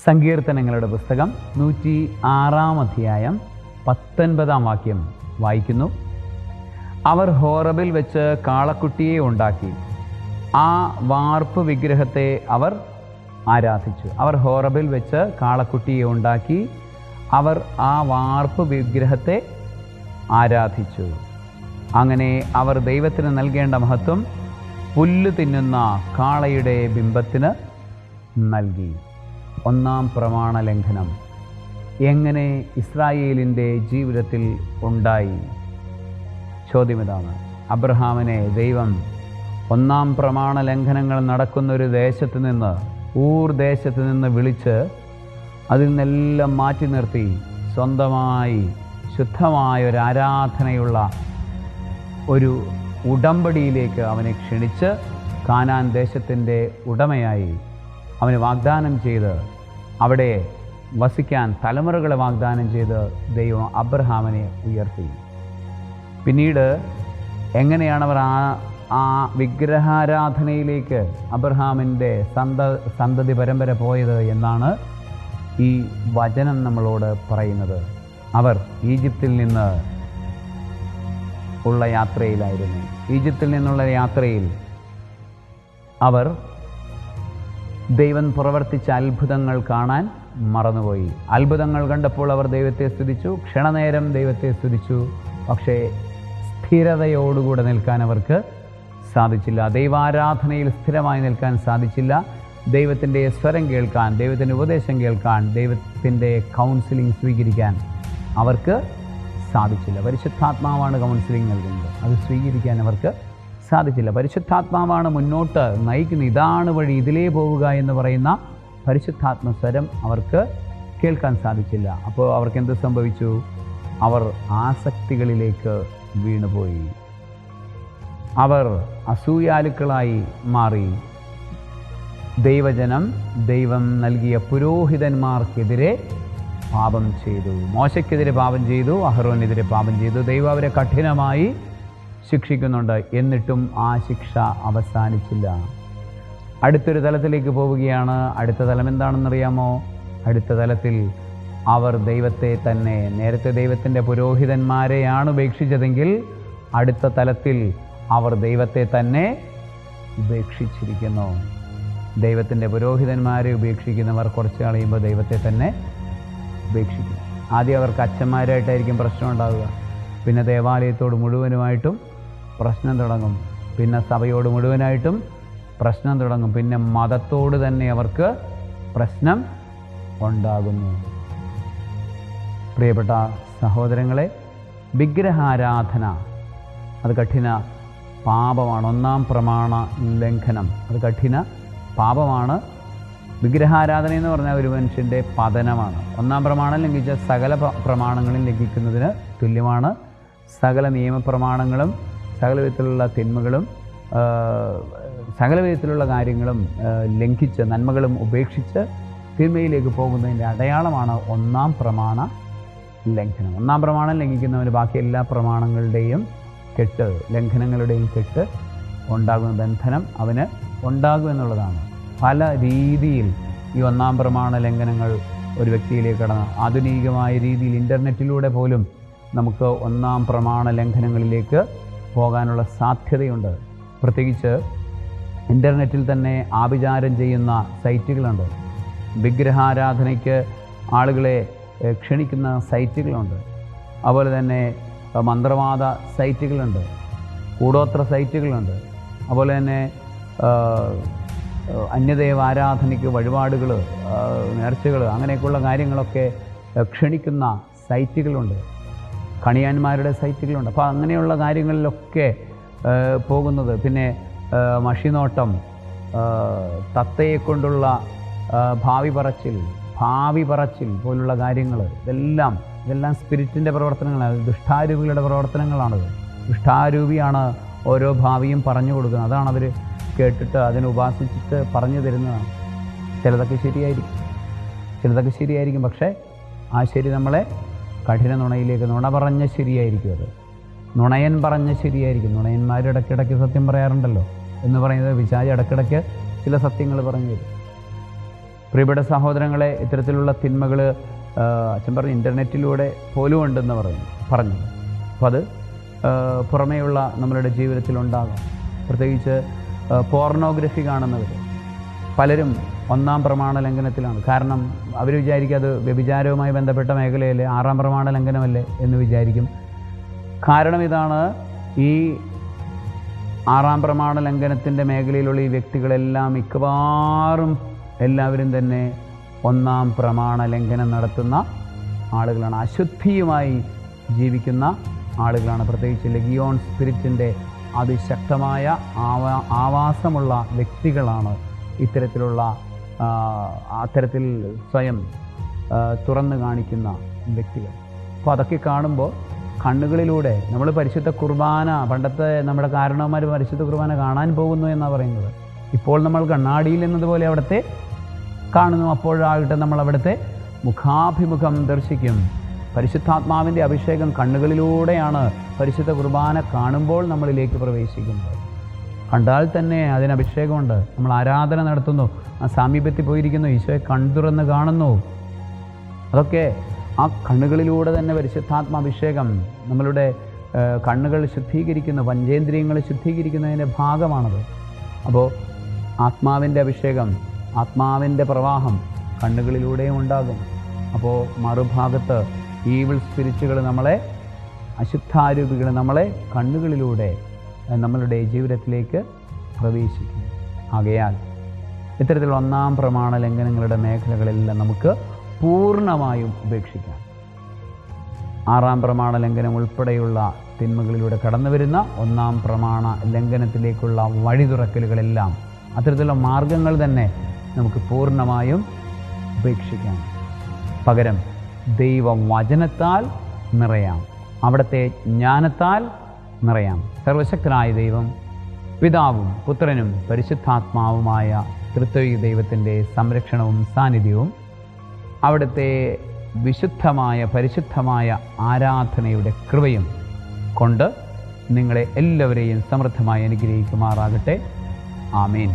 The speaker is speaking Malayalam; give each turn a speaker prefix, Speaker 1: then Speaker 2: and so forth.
Speaker 1: സങ്കീർത്തനങ്ങളുടെ പുസ്തകം 106 അധ്യായം 19 വാക്യം വായിക്കുന്നു. അവർ ഹോറബിൽ വെച്ച് കാളക്കുട്ടിയെ ഉണ്ടാക്കി, ആ വാർപ്പ് വിഗ്രഹത്തെ അവർ ആരാധിച്ചു. അവർ ഹോറബിൽ വെച്ച് കാളക്കുട്ടിയെ ഉണ്ടാക്കി, അവർ ആ വാർപ്പ് വിഗ്രഹത്തെ ആരാധിച്ചു. അങ്ങനെ അവർ ദൈവത്തിന് നൽകേണ്ട മഹത്വം പുല്ല് തിന്നുന്ന കാളയുടെ ബിംബത്തിന് നൽകി. ഒന്നാം പ്രമാണ ലംഘനം എങ്ങനെ ഇസ്രായേലിൻ്റെ ജീവിതത്തിൽ ഉണ്ടായി? ചോദ്യം ഇതാണ്. അബ്രഹാമിനെ ദൈവം ഒന്നാം പ്രമാണ ലംഘനങ്ങൾ നടക്കുന്നൊരു ദേശത്ത് നിന്ന്, ഊർ ദേശത്ത് നിന്ന് വിളിച്ച് അതിൽ നിന്നെല്ലാം മാറ്റി നിർത്തി സ്വന്തമായി ശുദ്ധമായ ഒരു ആരാധനയുള്ള ഒരു ഉടമ്പടിയിലേക്ക് അവനെ ക്ഷണിച്ച് കാനാൻ ദേശത്തിൻ്റെ ഉടമയായി അവന് വാഗ്ദാനം ചെയ്ത് അവിടെ വസിക്കാൻ തലമുറകളെ വാഗ്ദാനം ചെയ്ത് ദൈവം അബ്രഹാമിനെ ഉയർത്തി. പിന്നീട് എങ്ങനെയാണ് അവർ ആ വിഗ്രഹാരാധനയിലേക്ക് അബ്രഹാമിൻ്റെ സന്തതി പരമ്പര പോയത് എന്നാണ് ഈ വചനം നമ്മളോട് പറയുന്നത്. അവർ ഈജിപ്തിൽ നിന്ന് ഉള്ള യാത്രയിലായിരുന്നു. ഈജിപ്തിൽ നിന്നുള്ള യാത്രയിൽ അവർ ദൈവം പ്രവർത്തിച്ച അത്ഭുതങ്ങൾ കാണാൻ മറന്നുപോയി. അത്ഭുതങ്ങൾ കണ്ടപ്പോൾ അവർ ദൈവത്തെ സ്തുതിച്ചു, ക്ഷണനേരം ദൈവത്തെ സ്തുതിച്ചു. പക്ഷേ സ്ഥിരതയോടുകൂടെ നിൽക്കാൻ അവർക്ക് സാധിച്ചില്ല. ദൈവാരാധനയിൽ സ്ഥിരമായി നിൽക്കാൻ സാധിച്ചില്ല. ദൈവത്തിൻ്റെ സ്വരം കേൾക്കാൻ, ദൈവത്തിൻ്റെ ഉപദേശം കേൾക്കാൻ, ദൈവത്തിൻ്റെ കൗൺസിലിംഗ് സ്വീകരിക്കാൻ അവർക്ക് സാധിച്ചില്ല. പരിശുദ്ധാത്മാവാണ് കൗൺസിലിംഗ് നൽകുന്നത്, അത് സ്വീകരിക്കാൻ അവർക്ക് സാധിച്ചില്ല. പരിശുദ്ധാത്മാവാണ് മുന്നോട്ട് നയിക്കുന്നത്, ഇതാണ് വഴി, ഇതിലേ പോവുക എന്ന് പറയുന്ന പരിശുദ്ധാത്മ സ്വരം അവർക്ക് കേൾക്കാൻ സാധിച്ചില്ല. അപ്പോൾ അവർക്ക് എന്ത് സംഭവിച്ചു? അവർ ആസക്തികളിലേക്ക് വീണുപോയി. അവർ അസൂയാലുക്കളായി മാറി. ദൈവജനം ദൈവം നൽകിയ പുരോഹിതന്മാർക്കെതിരെ പാപം ചെയ്തു. മോശയ്ക്കെതിരെ പാപം ചെയ്തു, അഹരോനെതിരെ പാപം ചെയ്തു. ദൈവം അവരെ കഠിനമായി ശിക്ഷിക്കുന്നുണ്ട്. എന്നിട്ടും ആ ശിക്ഷ അവസാനിച്ചില്ല. അടുത്തൊരു തലത്തിലേക്ക് പോവുകയാണ്. അടുത്ത തലം എന്താണെന്നറിയാമോ? അടുത്ത തലത്തിൽ അവർ ദൈവത്തെ തന്നെ, നേരത്തെ ദൈവത്തിൻ്റെ പുരോഹിതന്മാരെയാണ് ഉപേക്ഷിച്ചതെങ്കിൽ അടുത്ത തലത്തിൽ അവർ ദൈവത്തെ തന്നെ ഉപേക്ഷിച്ചിരിക്കുന്നു. ദൈവത്തിൻ്റെ പുരോഹിതന്മാരെ ഉപേക്ഷിക്കുന്നവർ കുറച്ച് കളയുമ്പോൾ ദൈവത്തെ തന്നെ ഉപേക്ഷിക്കും. ആദ്യം അവർക്ക് അച്ഛന്മാരായിട്ടായിരിക്കും പ്രശ്നം ഉണ്ടാവുക, പിന്നെ ദേവാലയത്തോട് മുഴുവനുമായിട്ടും പ്രശ്നം തുടങ്ങും, പിന്നെ സഭയോട് മുഴുവനായിട്ടും പ്രശ്നം തുടങ്ങും, പിന്നെ മതത്തോട് തന്നെ അവർക്ക് പ്രശ്നം ഉണ്ടാകുന്നു. പ്രിയപ്പെട്ട സഹോദരങ്ങളെ, വിഗ്രഹാരാധന അത് കഠിന പാപമാണ്. ഒന്നാം പ്രമാണ ലംഘനം അത് കഠിന പാപമാണ്. വിഗ്രഹാരാധന എന്ന് പറഞ്ഞാൽ ഒരു മനുഷ്യൻ്റെ പതനമാണ്. ഒന്നാം പ്രമാണം ലംഘിച്ച സകല പ്രമാണങ്ങളും ലംഘിക്കുന്നതിന് തുല്യമാണ്. സകല നിയമപ്രമാണങ്ങളും സകല വിധത്തിലുള്ള തിന്മകളും സകല വിധത്തിലുള്ള കാര്യങ്ങളും ലംഘിച്ച് നന്മകളും ഉപേക്ഷിച്ച് തിന്മയിലേക്ക് പോകുന്നതിൻ്റെ അടയാളമാണ് ഒന്നാം പ്രമാണ ലംഘനം. ഒന്നാം പ്രമാണം ലംഘിക്കുന്നവന് ബാക്കി എല്ലാ പ്രമാണങ്ങളുടെയും കെട്ട്, ലംഘനങ്ങളുടെയും കെട്ട് ഉണ്ടാകുന്ന ബന്ധനം അവന് ഉണ്ടാകും എന്നുള്ളതാണ്. പല രീതിയിൽ ഈ ഒന്നാം പ്രമാണ ലംഘനങ്ങൾ ഒരു വ്യക്തിയിലേക്ക് കടന്ന് ആധുനികമായ രീതിയിൽ ഇൻ്റർനെറ്റിലൂടെ പോലും നമുക്ക് ഒന്നാം പ്രമാണ ലംഘനങ്ങളിലേക്ക് പോകാനുള്ള സാധ്യതയുണ്ട്. പ്രത്യേകിച്ച് ഇൻ്റർനെറ്റിൽ തന്നെ ആഭിചാരം ചെയ്യുന്ന സൈറ്റുകളുണ്ട്. വിഗ്രഹാരാധനയ്ക്ക് ആളുകളെ ക്ഷണിക്കുന്ന സൈറ്റുകളുണ്ട്. അതുപോലെ തന്നെ മന്ത്രവാദ സൈറ്റുകളുണ്ട്, കൂടോത്ര സൈറ്റുകളുണ്ട്. അതുപോലെ തന്നെ അന്യദൈവ ആരാധനയ്ക്ക് വഴിപാടുകൾ, നേർച്ചകൾ, അങ്ങനെയൊക്കെയുള്ള കാര്യങ്ങളൊക്കെ ക്ഷണിക്കുന്ന സൈറ്റുകളുണ്ട്. കണിയാന്മാരുടെ സൈറ്റുകളുണ്ട്. അപ്പോൾ അങ്ങനെയുള്ള കാര്യങ്ങളിലൊക്കെ പോകുന്നത്. പിന്നെ മഷിനോട്ടം, തത്തയെ കൊണ്ടുള്ള ഭാവി പറച്ചിൽ പോലുള്ള കാര്യങ്ങൾ, ഇതെല്ലാം സ്പിരിറ്റിൻ്റെ പ്രവർത്തനങ്ങളാണ്, ദുഷ്ടാരൂപികളുടെ പ്രവർത്തനങ്ങളാണത്. ദുഷ്ടാരൂപിയാണ് ഓരോ ഭാവിയും പറഞ്ഞു കൊടുക്കുന്നത്. അതാണ് അവർ കേട്ടിട്ട് അതിനെ ഉപാസിച്ചിട്ട് പറഞ്ഞു തരുന്നതാണ്. ചിലതൊക്കെ ശരിയായിരിക്കും, പക്ഷേ ആ ശരി നമ്മളെ കഠിന നുണയിലേക്ക്, നുണ പറഞ്ഞ ശരിയായിരിക്കും, അത് നുണയൻ പറഞ്ഞ ശരിയായിരിക്കും. നുണയന്മാർ ഇടയ്ക്കിടയ്ക്ക് സത്യം പറയാറുണ്ടല്ലോ എന്ന് പറയുന്നത് പിശാച് ഇടയ്ക്കിടയ്ക്ക് ചില സത്യങ്ങൾ പറഞ്ഞു തരും. പ്രിയപ്പെട്ട സഹോദരങ്ങളെ, ഇത്തരത്തിലുള്ള തിന്മകൾ അച്ഛൻ പറഞ്ഞു ഇൻ്റർനെറ്റിലൂടെ പോലും ഉണ്ടെന്ന് പറഞ്ഞു. അപ്പോൾ അത് പുറമേയുള്ള നമ്മളുടെ ജീവിതത്തിലുണ്ടാകാം. പ്രത്യേകിച്ച് പോർണോഗ്രഫി കാണുന്നവർ പലരും ഒന്നാം പ്രമാണ ലംഘനത്തിലാണ്. കാരണം അവർ വിചാരിക്കും അത് വ്യഭിചാരവുമായി ബന്ധപ്പെട്ട മേഖലയല്ലേ, 6-ാം പ്രമാണ ലംഘനമല്ലേ എന്ന് വിചാരിക്കും. കാരണം ഇതാണ്, ഈ 6-ാം പ്രമാണ ലംഘനത്തിൻ്റെ മേഖലയിലുള്ള ഈ വ്യക്തികളെല്ലാം മിക്കവാറും എല്ലാവരും തന്നെ 1-ാം പ്രമാണ ലംഘനം നടത്തുന്ന ആളുകളാണ്, അശുദ്ധിയുമായി ജീവിക്കുന്ന ആളുകളാണ്. പ്രത്യേകിച്ച് ലെഗിയോൺ സ്പിരിറ്റിൻ്റെ അതിശക്തമായ ആവാസമുള്ള വ്യക്തികളാണ് ഇത്തരത്തിലുള്ള അത്തരത്തിൽ സ്വയം തുറന്നു കാണിക്കുന്ന വ്യക്തികൾ. അപ്പോൾ അതൊക്കെ കാണുമ്പോൾ കണ്ണുകളിലൂടെ നമ്മൾ പരിശുദ്ധ കുർബാന, പണ്ടത്തെ നമ്മുടെ കാരണവന്മാർ പരിശുദ്ധ കുർബാന കാണാൻ പോകുന്നു എന്നാണ് പറയുന്നത്. ഇപ്പോൾ നമ്മൾ കണ്ണാടിയിൽ എന്നതുപോലെ അവിടുത്തെ കാണുന്നു. അപ്പോഴാകട്ടെ നമ്മൾ അവിടുത്തെ മുഖാഭിമുഖം ദർശിക്കും. പരിശുദ്ധാത്മാവിൻ്റെ അഭിഷേകം കണ്ണുകളിലൂടെയാണ് പരിശുദ്ധ കുർബാന കാണുമ്പോൾ നമ്മളിലേക്ക് പ്രവേശിക്കുന്നത്. കണ്ടാൽ തന്നെ അതിന് അഭിഷേകമുണ്ട്. നമ്മൾ ആരാധന നടത്തുന്നു, ആ സാമീപ്യത്തിൽ പോയിരിക്കുന്നു, ഈശോയെ കൺതുറന്ന് കാണുന്നു. അതൊക്കെ ആ കണ്ണുകളിലൂടെ തന്നെ പരിശുദ്ധാത്മാഭിഷേകം നമ്മളുടെ കണ്ണുകൾ ശുദ്ധീകരിക്കുന്നു, പഞ്ചേന്ദ്രിയങ്ങൾ ശുദ്ധീകരിക്കുന്നതിൻ്റെ ഭാഗമാണത്. അപ്പോൾ ആത്മാവിൻ്റെ അഭിഷേകം, ആത്മാവിൻ്റെ പ്രവാഹം കണ്ണുകളിലൂടെയും ഉണ്ടാകും. അപ്പോൾ മറുഭാഗത്ത് ഈവിൾ സ്പിരിറ്റുകൾ നമ്മളെ, അശുദ്ധാരൂപികൾ നമ്മളെ കണ്ണുകളിലൂടെ നമ്മളുടെ ജീവിതത്തിലേക്ക് പ്രവേശിക്കും. ആകയാൽ ഇത്തരത്തിലുള്ള 1-ാം പ്രമാണ ലംഘനങ്ങളുടെ മേഖലകളെല്ലാം നമുക്ക് പൂർണ്ണമായും ഉപേക്ഷിക്കാം. 6-ാം പ്രമാണ ലംഘനം ഉൾപ്പെടെയുള്ള തിന്മകളിലൂടെ കടന്നു വരുന്ന 1-ാം പ്രമാണ ലംഘനത്തിലേക്കുള്ള വഴി തുറക്കലുകളെല്ലാം, അത്തരത്തിലുള്ള മാർഗങ്ങൾ തന്നെ നമുക്ക് പൂർണ്ണമായും ഉപേക്ഷിക്കാം. പകരം ദൈവവചനത്താൽ നിറയാം, അവിടുത്തെ ജ്ഞാനത്താൽ നിറയാം. സർവശക്തനായ ദൈവം, പിതാവും പുത്രനും പരിശുദ്ധാത്മാവുമായ ത്രിത്വൈക ദൈവത്തിൻ്റെ സംരക്ഷണവും സാന്നിധ്യവും അവിടുത്തെ വിശുദ്ധമായ പരിശുദ്ധമായ ആരാധനയുടെ കൃപയും കൊണ്ട് നിങ്ങളെ എല്ലാവരെയും സമൃദ്ധമായി അനുഗ്രഹിക്കുമാറാകട്ടെ. ആമേൻ.